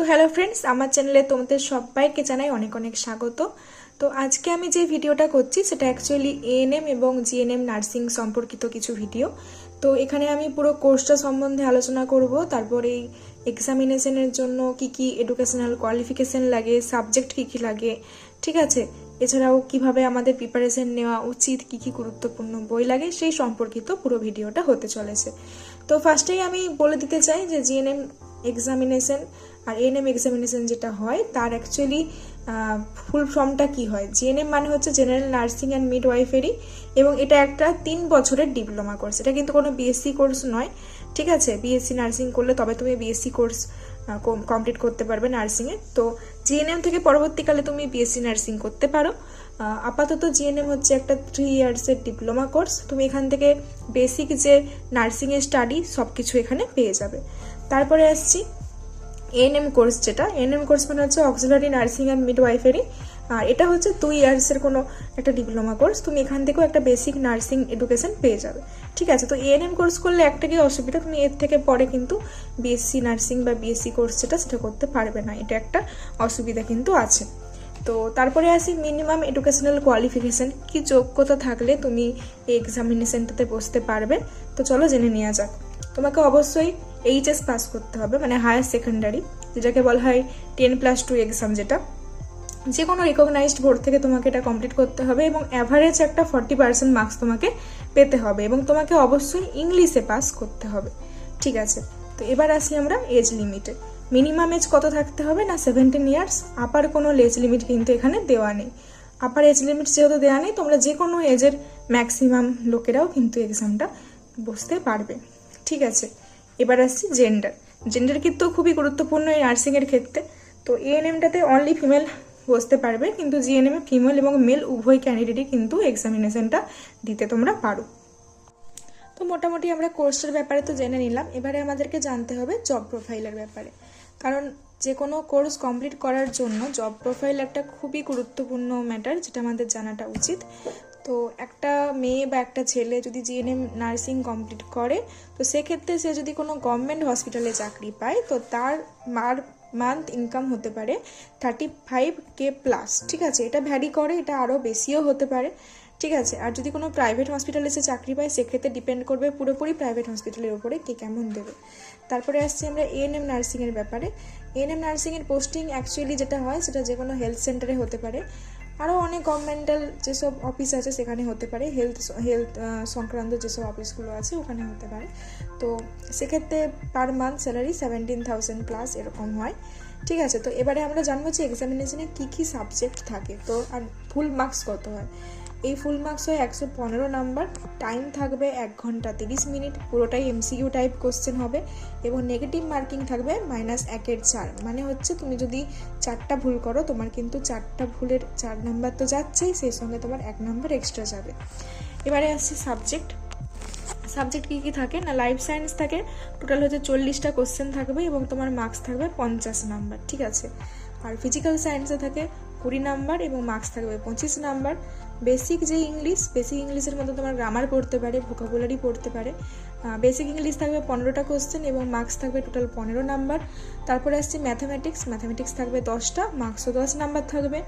তো hello friends, আমার চ্যানেলে তোমাদের সবাইকে জানাই অনেক অনেক স্বাগত। তো আজকে আমি যে ভিডিওটা করছি সেটা অ্যাকচুয়ালি এএনএম এবং জিএনএম নার্সিং সম্পর্কিত কিছু ভিডিও। তো এখানে আমি পুরো কোর্সটা সম্বন্ধে আলোচনা করব, তারপর এই এক্সামিনেশনের জন্য কি কি এডুকেশনাল কোয়ালিফিকেশন লাগে, সাবজেক্ট কি কি লাগে, ঠিক আছে, এছাড়াও কিভাবে আমাদের প্রিপারেশন নেওয়া উচিত, কি কি গুরুত্বপূর্ণ বই লাগে সেই সম্পর্কিত পুরো ভিডিওটা হতে চলেছে। তো ফার্স্টেই আমি বলে দিতে চাই যে জিএনএম এক্সামিনেশন আর এএনএম এক্সামিনেশন যেটা হয় তার অ্যাকচুয়ালি ফুল ফর্মটা কি হয়। জিএনএম মানে হচ্ছে জেনারেল নার্সিং অ্যান্ড মিডওয়াইফারি, এবং এটা একটা 3 বছরের ডিপ্লোমা কোর্স। এটা কিন্তু কোনো বিএসসি কোর্স নয়, ঠিক আছে। বিএসসি নার্সিং করলে তবে তুমি বিএসসি কোর্স কমপ্লিট করতে পারবে নার্সিংয়ে। তো জিএনএম থেকে পরবর্তীকালে তুমি বিএসসি নার্সিং করতে পারো। আপাতত জিএনএম হচ্ছে একটা 3 ইয়ার্সের ডিপ্লোমা কোর্স। তুমি এখান থেকে বেসিক যে নার্সিংয়ের স্টাডি সব কিছু এখানে পেয়ে যাবে। তারপরে আসছি এএনএম কোর্স, যেটা এএনএম কোর্স মানে হচ্ছে অক্সিলারি নার্সিং অ্যান্ড মিডওয়াইফারি। আর এটা হচ্ছে 2 ইয়ার্সের কোনো একটা ডিপ্লোমা কোর্স। তুমি এখান থেকেও একটা বেসিক নার্সিং এডুকেশন পেয়ে যাবে, ঠিক আছে। তো এএনএম কোর্স করলে একটা কি অসুবিধা, তুমি এর থেকে পরে কিন্তু বিএসসি নার্সিং বা বিএসসি কোর্স সেটা করতে পারবে না, এটা একটা অসুবিধা কিন্তু আছে। তো তারপরে আসি মিনিমাম এডুকেশনাল কোয়ালিফিকেশন, কি যোগ্যতা থাকলে তুমি এই এক্সামিনেশনটাতে বসতে পারবে। তো চলো জেনে নেওয়া যাক। তোমাকে অবশ্যই এইচএস পাস করতে হবে, মানে হায়ার সেকেন্ডারি, যেটাকে বলা হয় 10+2 এক্সাম, যেটা যে কোনো রিকগনাইজড বোর্ড থেকে তোমাকে এটা কমপ্লিট করতে হবে, এবং অ্যাভারেজ একটা 40% মার্কস তোমাকে পেতে হবে, এবং তোমাকে অবশ্যই ইংলিশে পাস করতে হবে, ঠিক আছে। তো এবার আসি আমরা এজ লিমিটে। মিনিমাম এজ কত থাকতে হবে না 17 ইয়ার্স। আপার কোনো এজ লিমিট কিন্তু এখানে দেওয়া নেই। আপার এজ লিমিট যেহেতু দেওয়া নেই, তোমরা যে কোনো এজের ম্যাক্সিমাম লোকেরাও কিন্তু এক্সামটা বসতে পারবে, ঠিক আছে। এবার আসছি জেন্ডার। জেন্ডার কিন্তু খুবই গুরুত্বপূর্ণ এই নার্সিংয়ের ক্ষেত্রে। তো এএনএমটাতে অনলি ফিমেল বসতে পারবে, কিন্তু জিএনএমে ফিমেল এবং মেল উভয় ক্যান্ডিডেটই কিন্তু এক্সামিনেশনটা দিতে তোমরা পারো। তো মোটামুটি আমরা কোর্সের ব্যাপারে তো জেনে নিলাম। এবারে আমাদেরকে জানতে হবে জব প্রোফাইলের ব্যাপারে, কারণ যে কোনো কোর্স কমপ্লিট করার জন্য জব প্রোফাইল একটা খুবই গুরুত্বপূর্ণ ম্যাটার, যেটা আমাদের জানাটা উচিত। তো একটা মেয়ে বা একটা ছেলে যদি জিএনএম নার্সিং কমপ্লিট করে, তো সেক্ষেত্রে সে যদি কোনো গভর্নমেন্ট হসপিটালে চাকরি পায়, তো তার মান্থ ইনকাম হতে পারে 35K প্লাস, ঠিক আছে। এটা ভ্যারি করে, এটা আরও বেশিও হতে পারে, ঠিক আছে। আর যদি কোনো প্রাইভেট হসপিটালে সে চাকরি পায়, সেক্ষেত্রে ডিপেন্ড করবে পুরোপুরি প্রাইভেট হসপিটালের উপরে কে কেমন দেবে। তারপরে আসছি আমরা এএনএম নার্সিংয়ের ব্যাপারে। এএনএম নার্সিংয়ের পোস্টিং অ্যাকচুয়ালি যেটা হয় সেটা যে কোনো হেলথ সেন্টারে হতে পারে, আরও অনেক গভর্নমেন্টাল যেসব অফিস আছে সেখানে হতে পারে, হেলথ সংক্রান্ত যেসব অফিসগুলো আছে ওখানে হতে পারে। তো সেক্ষেত্রে পার মান্থ স্যালারি 17,000 প্লাস এরকম হয়, ঠিক আছে। তো এবারে আমরা জানবো যে এক্সামিনেশনে কী কী সাবজেক্ট থাকে, তো আর ফুল মার্কস কত হয়। এই ফুল মার্কস হয় 115 নাম্বার, টাইম থাকবে 1 ঘন্টা 30 মিনিট, পুরোটাই এমসিকিউ টাইপ কোশ্চেন হবে, এবং নেগেটিভ মার্কিং থাকবে -1/4। মানে হচ্ছে তুমি যদি 4টা ভুল করো, তোমার কিন্তু 4টা ভুলের 4 নাম্বার তো যাচ্ছেই, সেই সঙ্গে তোমার 1 নাম্বার এক্সট্রা যাবে। এবারে আসছি সাবজেক্ট কী কী থাকে না, লাইফ সায়েন্স থাকে, টোটাল হচ্ছে 40টা কোশ্চেন থাকবে, এবং তোমার মার্কস থাকবে 50 নাম্বার, ঠিক আছে। আর ফিজিক্যাল সায়েন্সে থাকে 20 নাম্বার, এবং মার্কস থাকবে 25 নাম্বার। বেসিক ইংলিশের মধ্যে তোমার গ্রামার পড়তে পারে, ভোকাবুলারি পড়তে পারে। বেসিক ইংলিশ থাকবে 15টা কোশ্চেন, এবং মার্কস থাকবে টোটাল 15 নাম্বার। তারপরে আসছে ম্যাথামেটিক্স থাকবে 10টা, মার্কসও 10 নাম্বার থাকবে।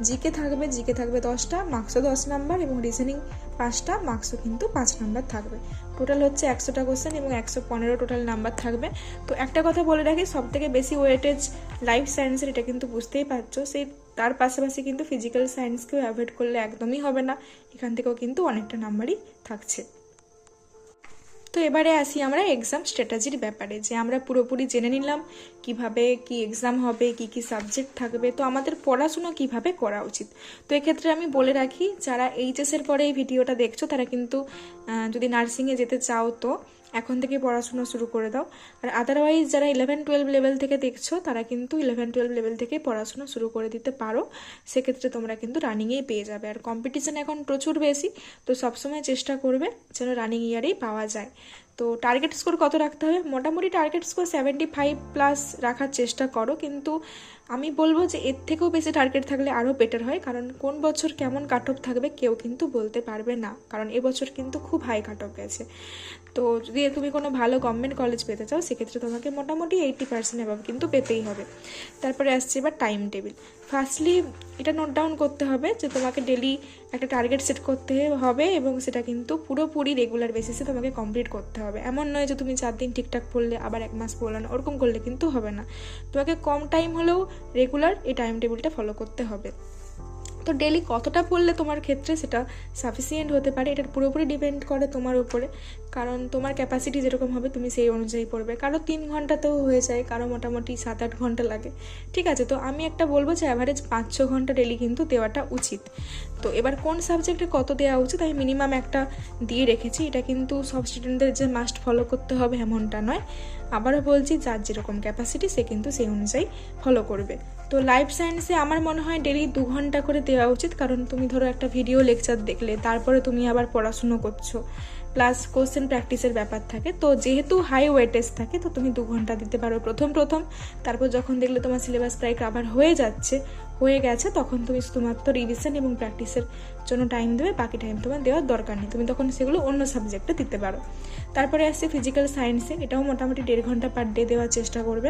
জিকে থাকবে 10টা, মার্কসও 10 নাম্বার, এবং রিজনিং 5টা, মার্কসও কিন্তু 5 নাম্বার থাকবে। টোটাল হচ্ছে 100টা কোশ্চেন, এবং 115 টোটাল নাম্বার থাকবে। তো একটা কথা বলে রাখি, সব থেকে বেশি ওয়েটেজ লাইফ সায়েন্সের, এটা কিন্তু বুঝতেই পারছো। তার পাশাপাশি কিন্তু ফিজিক্যাল সায়েন্সকেও অ্যাভয়েড করলে একদমই হবে না, এখান থেকেও কিন্তু অনেকটা নাম্বারই থাকছে। তো এবারে আসি আমরা এক্সাম স্ট্র্যাটেজির ব্যাপারে, যে আমরা পুরোপুরি জেনে নিলাম কিভাবে কি এক্সাম হবে, কি কি সাবজেক্ট থাকবে, তো আমাদের পড়াশুনো কিভাবে করা উচিত। তো এক্ষেত্রে আমি বলে রাখি, যারা এইচএসের পরে এই ভিডিওটা দেখছো তারা কিন্তু যদি নার্সিংয়ে যেতে চাও তো এখন থেকে পড়াশুনো শুরু করে দাও। আর আদারওয়াইজ যারা 11-12 লেভেল থেকে দেখছো তারা কিন্তু 11-12 লেভেল থেকে পড়াশুনো শুরু করে দিতে পারো, সেক্ষেত্রে তোমরা কিন্তু রানিংয়েই পেয়ে যাবে। আর কম্পিটিশন এখন প্রচুর বেশি, তো সবসময় চেষ্টা করবে যেন রানিং ইয়ারেই পাওয়া যায়। তো টার্গেট স্কোর কত রাখতে হবে? মোটামুটি টার্গেট স্কোর 75+ রাখার চেষ্টা করো, কিন্তু আমি বলবো যে এর থেকেও বেশি টার্গেট থাকলে আরও বেটার হয়, কারণ কোন বছর কেমন কাট অফ থাকবে কেউ কিন্তু বলতে পারবে না, কারণ এবছর কিন্তু খুব হাই কাট অফ গেছে। তো যদি তুমি কোনো ভালো গভর্নমেন্ট কলেজ পেতে চাও সেক্ষেত্রে তোমাকে মোটামুটি 80% অ্যাবাভ কিন্তু পেতেই হবে। তারপরে আসছে এবার টাইম টেবিল। ফার্স্টলি এটা নোট ডাউন করতে হবে যে তোমাকে ডেলি একটা টার্গেট সেট করতে হবে এবং সেটা কিন্তু পুরোপুরি রেগুলার বেসিসে তোমাকে কমপ্লিট করতে হবে। এমন নয় যে তুমি 4 দিন ঠিকঠাক পড়লে আবার 1 মাস পড়লে না, ওরকম করলে কিন্তু হবে না। তোমাকে কম টাইম হলেও রেগুলার এই টাইম টেবিলটা ফলো করতে হবে। তো ডেলি কতটা পড়লে তোমার ক্ষেত্রে সেটা সাফিসিয়েন্ট হতে পারে, এটা পুরোপুরি ডিপেন্ড করে তোমার উপরে, কারণ তোমার ক্যাপাসিটি যেরকম হবে তুমি সেই অনুযায়ী পড়বে। কারো 3 ঘন্টাতেও হয়ে যায়, কারো মোটামুটি 7-8 ঘন্টা লাগে, ঠিক আছে। তো আমি একটা বলবো যে অ্যাভারেজ 5-6 ঘন্টা ডেলি কিন্তু দেওয়াটা উচিত। তো এবার কোন সাবজেক্টে কত দেওয়া উচিত আমি মিনিমাম একটা দিয়ে রেখেছি। এটা কিন্তু সব স্টুডেন্টদের যে মাস্ট ফলো করতে হবে এমনটা নয়। আবারও বলছি, যার যেরকম ক্যাপাসিটি সে কিন্তু সেই অনুযায়ী ফলো করবে। তো লাইফ সায়েন্সে আমার মনে হয় ডেলি 2 ঘন্টা করে দেওয়া উচিত, কারণ তুমি ধরো একটা ভিডিও লেকচার দেখলে তারপরে তুমি আবার পড়াশুনো করছো, প্লাস কোশ্চেন প্র্যাকটিসের ব্যাপার থাকে। তো যেহেতু হাই ওয়েটেজ থাকে তো তুমি 2 ঘন্টা দিতে পারো প্রথম, তারপর যখন দেখলে তোমার সিলেবাস প্রায় কভার হয়ে গেছে তখন তুমি শুধুমাত্র রিভিশন এবং প্র্যাকটিসের জন্য টাইম দেবে, বাকি টাইম তোমার দেওয়ার দরকার নেই, তুমি তখন সেগুলো অন্য সাবজেক্টে দিতে পারো। তারপরে আসছে ফিজিক্যাল সায়েন্সে, এটাও মোটামুটি 1.5 ঘন্টা পার ডে দেওয়ার চেষ্টা করবে।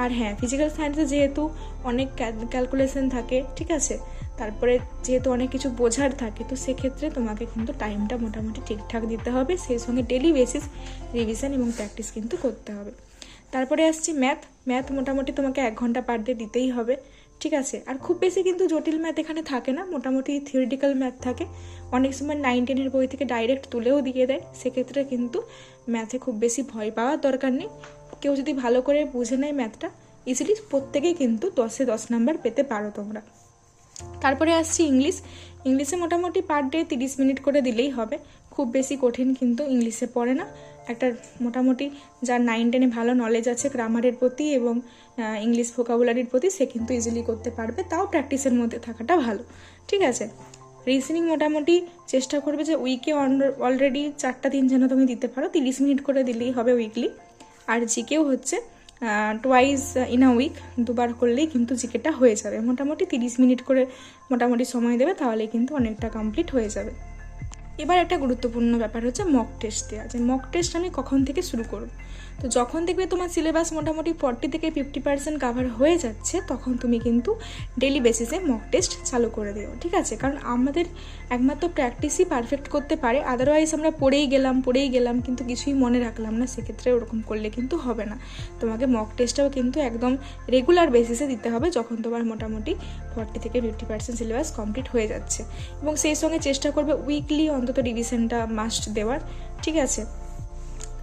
আর হ্যাঁ, ফিজিক্যাল সায়েন্সে যেহেতু অনেক ক্যালকুলেশন থাকে, ঠিক আছে, তারপরে যেহেতু অনেক কিছু বোঝার থাকে, তো সেক্ষেত্রে তোমাকে কিন্তু টাইমটা মোটামুটি ঠিকঠাক দিতে হবে, সেই সঙ্গে ডেলি বেসিস রিভিশন এবং প্র্যাকটিস কিন্তু করতে হবে। তারপরে আসছি ম্যাথ মোটামুটি তোমাকে 1 ঘন্টা পার ডে দিতেই হবে, ঠিক আছে। আর খুব বেশি কিন্তু জটিল ম্যাথ এখানে থাকে না, মোটামুটি থিওরিটিক্যাল ম্যাথ থাকে, অনেক সময় 9-10-এর বই থেকে ডাইরেক্ট তুলেও দিয়ে দেয়, সেক্ষেত্রে কিন্তু ম্যাথে খুব বেশি ভয় পাওয়ার দরকার নেই। কেউ যদি ভালো করে বুঝে নেয় ম্যাথটা, ইজিলি প্রত্যেকেই কিন্তু 10-এ 10 নাম্বার পেতে পারো তোমরা। তারপরে আসছি ইংলিশে মোটামুটি পার ডে 30 মিনিট করে দিলেই হবে, খুব বেশি কঠিন কিন্তু ইংলিশে পড়ে না। একটা মোটামুটি যার 9-10-এ ভালো নলেজ আছে গ্রামারের প্রতি এবং ইংলিশ ভোকাবুলারির প্রতি, সে কিন্তু ইজিলি করতে পারবে, তাও প্র্যাকটিসের মধ্যে থাকাটা ভালো, ঠিক আছে। রিজনিং মোটামুটি চেষ্টা করবে যে উইকে অলরেডি 4টা দিন যেন তুমি দিতে পারো, 30 মিনিট করে দিলেই হবে উইকলি। আর জিকেও হচ্ছে টোয়াইস ইন আ উইক, 2বার করলেই কিন্তু জিকেটা হয়ে যাবে। মোটামুটি 30 মিনিট করে মোটামুটি সময় দেবে, তাহলে কিন্তু অনেকটা কমপ্লিট হয়ে যাবে। এবার একটা গুরুত্বপূর্ণ ব্যাপার হচ্ছে মক টেস্ট দেওয়া। যে মক টেস্ট আমি কখন থেকে শুরু করব? তো যখন দেখবে তোমার সিলেবাস মোটামুটি 40 থেকে 50% কাভার হয়ে যাচ্ছে, তখন তুমি কিন্তু ডেলি বেসিসে মক টেস্ট চালু করে দিও, ঠিক আছে। কারণ আমাদের একমাত্র প্র্যাকটিসই পারফেক্ট করতে পারে, আদারওয়াইজ আমরা পড়েই গেলাম কিন্তু কিছুই মনে রাখলাম না, সেক্ষেত্রে ওরকম করলে কিন্তু হবে না। তোমাকে মক টেস্টটাও কিন্তু একদম রেগুলার বেসিসে দিতে হবে যখন তোমার মোটামুটি 40 থেকে 50% সিলেবাস কমপ্লিট হয়ে যাচ্ছে, এবং সেই সঙ্গে চেষ্টা করবে উইকলি অন্তত রিভিশনটা মাস্ট দেওয়ার, ঠিক আছে।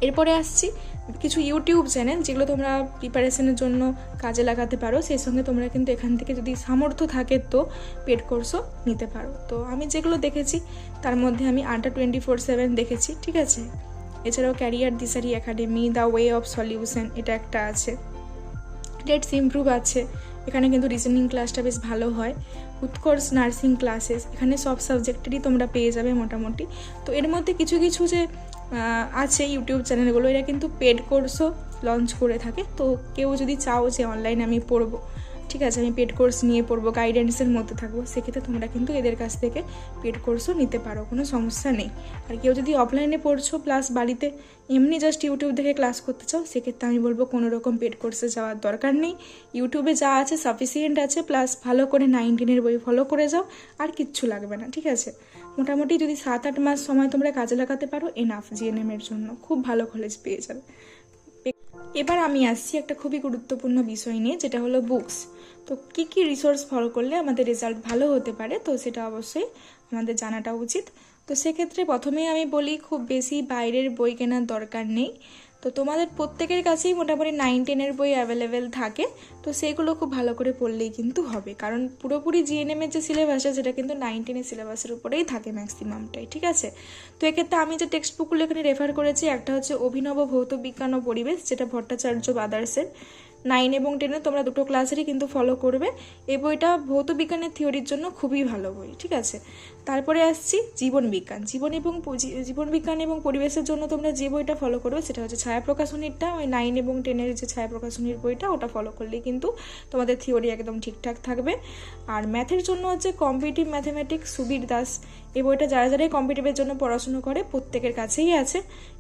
এরপরে আসছি কিছু ইউটিউব চ্যানেল যেগুলো তোমরা প্রিপারেশনের জন্য কাজে লাগাতে পারো, সেই সঙ্গে তোমরা কিন্তু এখান থেকে যদি সামর্থ্য থাকে তো পেড কোর্সও নিতে পারো। তো আমি যেগুলো দেখেছি তার মধ্যে আমি আড্ডা 24/7 দেখেছি, ঠিক আছে। এছাড়াও career Dishari academy, the way of solution, এটা একটা আছে। লেটস ইমপ্রুভ আছে, এখানে কিন্তু রিজনিং ক্লাসটা বেশ ভালো হয়। উৎকর্ষ নার্সিং ক্লাসেস, এখানে সব সাবজেক্টেরই তোমরা পেয়ে যাবে মোটামুটি। তো এর মধ্যে কিছু কিছু যে আছে ইউটিউব চ্যানেলগুলো, এরা কিন্তু পেড কোর্সও লঞ্চ করে থাকে। তো কেউ যদি চাও যে অনলাইনে আমি পড়বো, ঠিক আছে, আমি পেড কোর্স নিয়ে পড়বো, গাইডেন্সের মধ্যে থাকবো, সেক্ষেত্রে তোমরা কিন্তু এদের কাছ থেকে পেড কোর্সও নিতে পারো, কোনো সমস্যা নেই। আর কেউ যদি অফলাইনে পড়ছো প্লাস বাড়িতে এমনি জাস্ট ইউটিউব দেখে ক্লাস করতে চাও, সেক্ষেত্রে আমি বলবো কোনো রকম পেড কোর্সে যাওয়ার দরকার নেই। ইউটিউবে যা আছে সাফিসিয়েন্ট আছে, প্লাস ভালো করে 9-10-এর বই ফলো করে যাও, আর কিচ্ছু লাগবে না, ঠিক আছে। মোটামুটি যদি 7-8 মাস সময় তোমরা কাজে লাগাতে পারো, এনাফ জিএনএমের জন্য খুব ভালো কলেজ পেয়ে যাবে। এবার আমি আসছি একটা খুবই গুরুত্বপূর্ণ বিষয় নিয়ে, যেটা হলো বুকস। তো কী কী রিসোর্স ফলো করলে আমাদের রেজাল্ট ভালো হতে পারে, তো সেটা অবশ্যই আমাদের জানাটা উচিত। তো সেক্ষেত্রে প্রথমেই আমি বলি, খুব বেশি বাইরের বই কেনার দরকার নেই। তো তোমাদের প্রত্যেকের কাছেই মোটামুটি 9-10-এর বই অ্যাভেলেবেল থাকে, তো সেগুলো খুব ভালো করে পড়লেই কিন্তু হবে, কারণ পুরোপুরি জিএনএমের যে সিলেবাস আছে সেটা কিন্তু 9-10-এর সিলেবাসের উপরেই থাকে ম্যাক্সিমামটাই, ঠিক আছে। তো এক্ষেত্রে আমি যে টেক্সট বুকগুলো এখানে রেফার করেছি, একটা হচ্ছে অভিনব ভৌত বিজ্ঞান ও পরিবেশ, যেটা ভট্টাচার্য ব্রাদার্সের, 9 এবং 10 তোমরা দুটো ক্লাসেরই কিন্তু ফলো করবে। এই বইটা ভৌত বিজ্ঞানের থিওরির জন্য খুবই ভালো বই, ঠিক আছে। তারপরে আসছি জীবন বিজ্ঞান এবং পরিবেশের জন্য তোমরা যে বইটা ফলো করবে সেটা হচ্ছে ছায়া প্রকাশনীরটা। ওই 9 এবং 10 যে ছায়া প্রকাশনীর বইটা, ওটা ফলো করলেই কিন্তু তোমাদের থিওরি একদম ঠিকঠাক থাকবে। আর ম্যাথের জন্য হচ্ছে কম্পিটিটিভ ম্যাথমেটিক্স সুবীর দাস, এই বইটা যারা যারাই কম্পিটিটিভের জন্য পড়াশুনো করে প্রত্যেকের কাছেই আছে।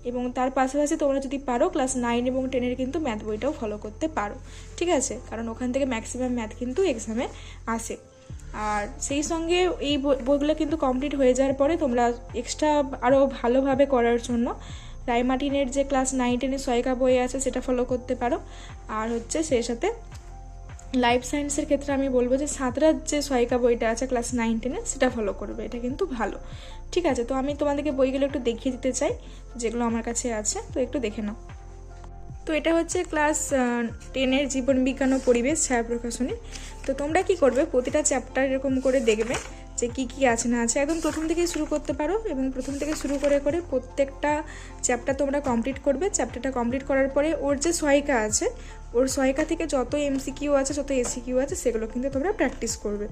এবং তার পাশাপাশি তোমরা যদি পারো ক্লাস 9 এবং 10 কিন্তু ম্যাথ বইটাও ফলো করতে পারো, ঠিক আছে, কারণ ওখান থেকে ম্যাক্সিমাম ম্যাথ কিন্তু এক্সামে আসে। আর সেই সঙ্গে এই বইগুলো কিন্তু কমপ্লিট হয়ে যাওয়ার পরে তোমরা এক্সট্রা আরও ভালোভাবে করার জন্য রায়মার্টিনের যে ক্লাস 9-10 সহায়িকা বই আছে সেটা ফলো করতে পারো। আর হচ্ছে সেই সাথে লাইফ সায়েন্সের ক্ষেত্রে আমি বলবো যে সাঁতরার যে সহায়িকা বইটা আছে ক্লাস 9-10 সেটা ফলো করবে, এটা কিন্তু ভালো, ঠিক আছে। তো আমি তোমাদেরকে বইগুলো একটু দেখিয়ে দিতে চাই যেগুলো আমার কাছে আছে, তো একটু দেখে নাও। তো এটা হচ্ছে ক্লাস 10 জীবন বিজ্ঞান ও পরিবেশ ছায়া প্রকাশনী। তো তোমরা কি করবে, প্রতিটা চ্যাপ্টার এরকম করে দেখবে যে কি কি আছে না আছে, একদম প্রথম থেকে শুরু করতে পারো এবং প্রথম থেকে শুরু করে করে প্রত্যেকটা চ্যাপ্টার তোমরা কমপ্লিট করবে। চ্যাপ্টারটা কমপ্লিট করার পরে ওর যে সহায়িকা আছে, ওর সহায়িকা থেকে যত এমসিকিউ আছে যত এসিকিউ আছে সেগুলো কিন্তু তোমরা প্র্যাকটিস করবে।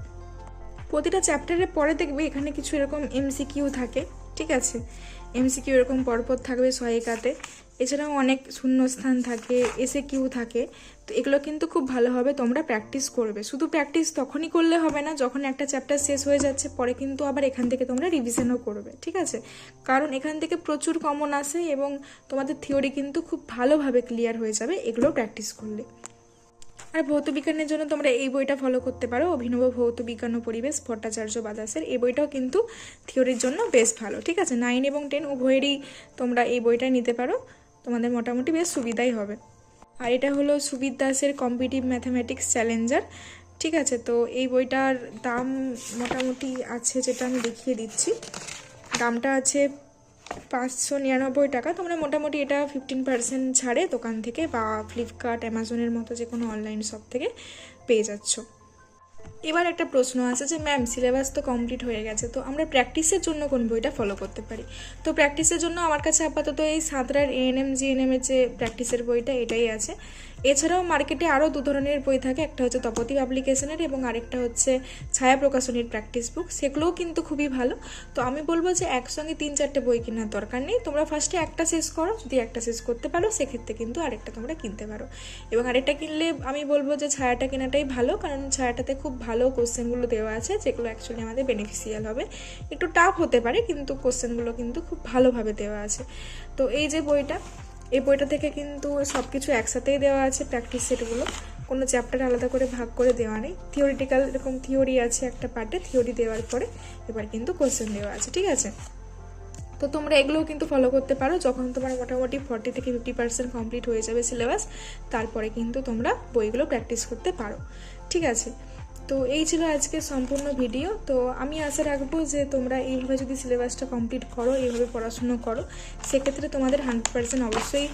প্রতিটা চ্যাপ্টারের পরে দেখবে এখানে কিছু এরকম এমসিকিউ থাকে, ঠিক আছে, এমসিকিউ এরকম পরপর থাকবে সহায়িকাতে। এছাড়াও অনেক শূন্যস্থান থাকে, এসে কিউ থাকে। তো এগুলো কিন্তু খুব ভালোভাবে তোমরা প্র্যাকটিস করবে। শুধু প্র্যাকটিস তখনই করলে হবে না যখন একটা চ্যাপ্টার শেষ হয়ে যাচ্ছে, পরে কিন্তু আবার এখান থেকে তোমরা রিভিশনও করবে, ঠিক আছে, কারণ এখান থেকে প্রচুর কমন আসে এবং তোমাদের থিওরি কিন্তু খুব ভালোভাবে ক্লিয়ার হয়ে যাবে এগুলো প্র্যাকটিস করলে। আর ভৌত বিজ্ঞানের জন্য তোমরা এই বইটা ফলো করতে পারো, অভিনব ভৌত বিজ্ঞান ও পরিবেশ ভট্টাচার্য বাদাসের। এই বইটাও কিন্তু থিওরির জন্য বেশ ভালো, ঠিক আছে। 9 এবং 10 উভয়েরই তোমরা এই বইটা নিতে পারো, তোমাদের মোটামুটি বেশ সুবিধাই হবে। আর এটা হলো সুবীর দাসের কম্পিটিটিভ ম্যাথামেটিক্স চ্যালেঞ্জার, ঠিক আছে। তো এই বইটার দাম মোটামুটি আছে, যেটা আমি দেখিয়ে দিচ্ছি, দামটা আছে 599 টাকা। তোমরা মোটামুটি এটা 15% ছাড়ে দোকান থেকে বা ফ্লিপকার্ট অ্যামাজনের মতো যে কোনো অনলাইন শপ থেকে পেয়ে যাচ্ছ। এবার একটা প্রশ্ন আছে যে ম্যাম সিলেবাস তো কমপ্লিট হয়ে গেছে, তো আমরা প্র্যাকটিসের জন্য কোন বইটা ফলো করতে পারি? তো প্র্যাকটিসের জন্য আমার কাছে আপাতত এই সাঁতরার এএনএম জিএনএম এর যে প্র্যাকটিসের বইটা এটাই আছে। এছাড়াও মার্কেটে আরও দু ধরনের বই থাকে, একটা হচ্ছে তপতি পাবলিকেশনের এবং আরেকটা হচ্ছে ছায়া প্রকাশনীর প্র্যাকটিস বুক, সেগুলোও কিন্তু খুবই ভালো। তো আমি বলবো যে একসঙ্গে 3-4টে বই কেনার দরকার নেই, তোমরা ফার্স্টে একটা শেষ করো, যদি একটা শেষ করতে পারো সেক্ষেত্রে কিন্তু আরেকটা তোমরা কিনতে পারো। এবং আরেকটা কিনলে আমি বলবো যে ছায়াটা কেনাটাই ভালো, কারণ ছায়াটাতে খুব ভালো কোশ্চেনগুলো দেওয়া আছে যেগুলো অ্যাকচুয়ালি আমাদের বেনিফিশিয়াল হবে। একটু টাফ হতে পারে কিন্তু কোশ্চেনগুলো কিন্তু খুব ভালোভাবে দেওয়া আছে। তো এই যে বইটা, এই বইটা থেকে কিন্তু সব কিছু একসাথেই দেওয়া আছে, প্র্যাকটিস সেটগুলো কোনো চ্যাপ্টার আলাদা করে ভাগ করে দেওয়া নেই। থিওরিটিক্যাল এরকম থিওরি আছে একটা পার্টে, থিওরি দেওয়ার পরে এবার কিন্তু কোশ্চেন দেওয়া আছে, ঠিক আছে। তো তোমরা এগুলোও কিন্তু ফলো করতে পারো। যখন তোমার মোটামুটি 40 থেকে 50% কমপ্লিট হয়ে যাবে সিলেবাস, তারপরে কিন্তু তোমরা বইগুলো প্র্যাকটিস করতে পারো, ঠিক আছে। তো এই ছিল আজকে সম্পূর্ণ ভিডিও। তো আমি আশা রাখবো যে তোমরা এইভাবে যদি সিলেবাসটা কমপ্লিট করো, এইভাবে পড়াশুনো করো, সেক্ষেত্রে তোমাদের 100% অবশ্যই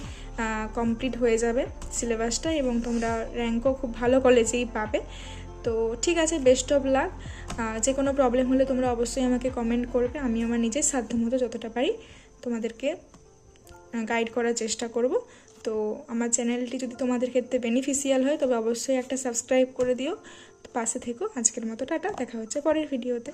কমপ্লিট হয়ে যাবে সিলেবাসটা এবং তোমরা র্যাঙ্কও খুব ভালো কলেজেই পাবে। তো ঠিক আছে, বেস্ট অফ লাক। যে কোনো প্রবলেম হলে তোমরা অবশ্যই আমাকে কমেন্ট করবে, আমি আমার নিজের সাধ্যমতো যতটা পারি তোমাদেরকে গাইড করার চেষ্টা করব। তো আমার চ্যানেলটি যদি তোমাদের ক্ষেত্রে বেনিফিশিয়াল হয় তবে অবশ্যই একটা সাবস্ক্রাইব করে দিও, পাশে থেকো। আজকের মতো টাটা, দেখা হচ্ছে পরের ভিডিওতে।